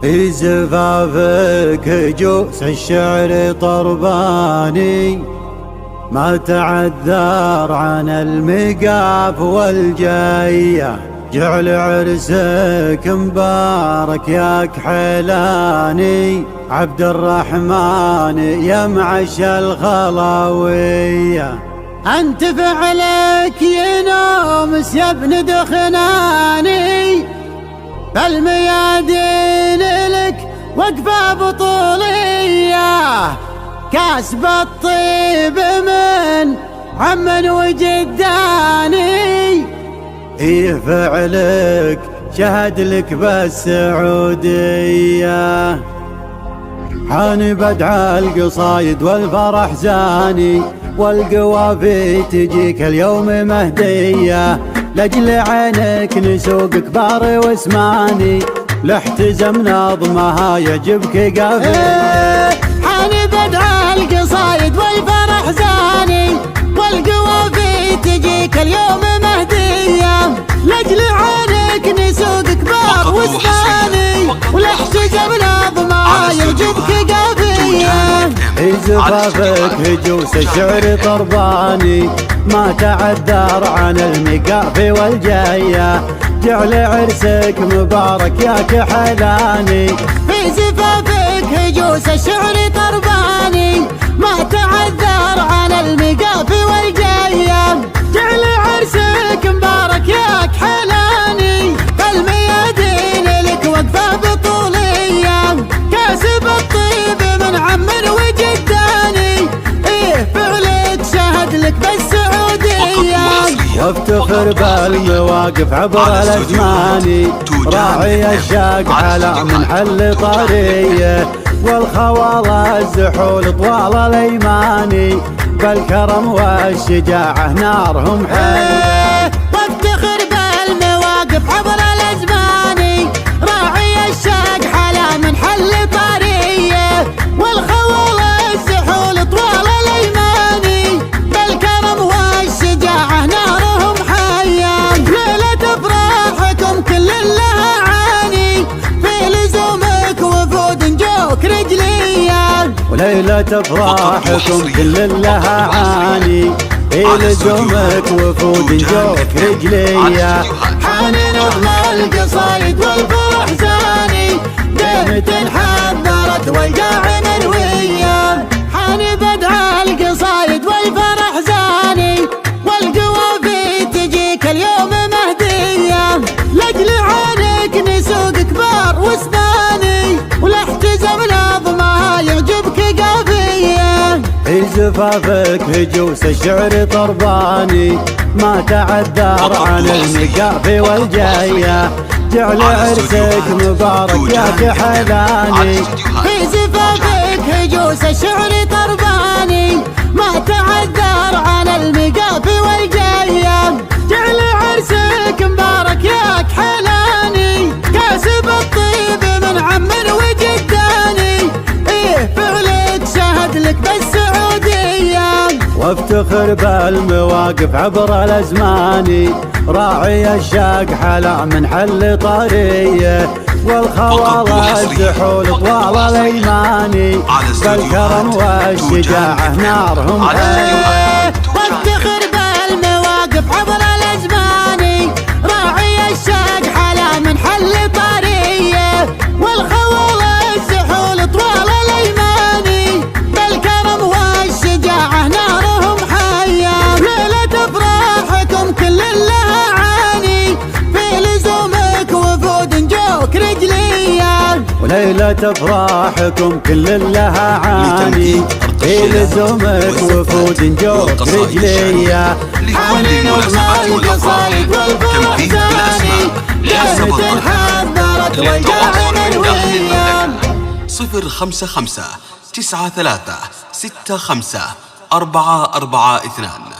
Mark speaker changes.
Speaker 1: في زفافك هجوس الشعر طرباني، ما تعذر عن المقاف والجاية. جعل عرسك مبارك يا كحيلاني، عبد الرحمن يا معش الخلاوية. أنت فعلك ينومس يا ابن دخناني، فالميادين لك وقفة بطولية. كاسب الطيب من عم وجداني، إيه فعلك شهد لك بالسعودية. حان بدع القصايد والفرح زاني، والقوافي تجيك اليوم مهدية. لأجل عينك نسوق كبار واسماني، لاحتزم نظمها يعجبك قافية.
Speaker 2: حان بدع القصايد والفرح زاني، والقوافي تجيك اليوم مهدية. لأجل عينك نسوق كبار واسماني، ولاحتزم نظمها يعجبك قافية.
Speaker 1: في زفافك هجوس الشعر طرباني، ما تعذر عن المقافي والجاية. جعل عرسك مبارك يا كحلاني.
Speaker 2: في زفافك هجوس الشعر طرباني، ما تعذر عن المقافي والجاية. جعل عرسك مبارك يا كحلاني، فالميادين لك وقفة بطولية. كاسب الطيب من عم وجداني، إيه فعلك شهد لك بالسعودية.
Speaker 1: وافتخر بالمواقف عبر الازمان، راعي الشاق على منحل طريه. والخواله الزحول طوال الايماني، بالكرم والشجاعه نارهم حيه.
Speaker 2: وافتخر بالمواقف عبر الازمان، راعي الشاق على منحل طريه. والخواله الزحول طوال الايماني، بالكرم والشجاعه نارهم حيه. ليله افراحكم كل لها عاني، في لزومك وفود نجوك رجليه.
Speaker 1: وليلة افراحكم كل لها عاني، في لزومك وفود نجوك رجليه.
Speaker 2: حان نظم القصايد والفرح زاني، ديمة حذرت والقاع مروية. حان بدع القصايد والفرح زاني، والقوافي تجيك اليوم مهدية. لأجل عينك نسوق كبار واسناني، ولاحتزم نظمها يعجبك قافية.
Speaker 1: في زفافك هجوس الشعر طرباني، ما تعذر عن المقافي والجاية. جعل عرسك مبارك يا كحلاني.
Speaker 2: في زفافك هجوس الشعر طرباني، ما تعذر عن المقافي والجاية. جعل عرسك مبارك يا كحلاني، كاسب الطيب من عم وجداني، إيه فعلك شهد لك بالسعودية.
Speaker 1: وافتخر بالمواقف عبر الازمان، راعي الشاق حلا من حل طريه. والخواله الزحول طوال الايماني، بالكرم والشجاعه نارهم حيه.
Speaker 2: وافتخر بالمواقف عبر الازمان، راعي الشاق حلا من حل طريه. والخواله الزحول طوال الايماني، بالكرم والشجاعه نارهم حيه. ليله افراحكم كل لها عاني، في لزومك وفود نجوك رجليه.
Speaker 1: وليلة افراحكم كل لها عاني، في لزومك وفود نجوك رجليه.
Speaker 2: حان نظم القصايد والفرح زاني، ديمة حذرت والقاع مروية.
Speaker 3: 055 93 65 442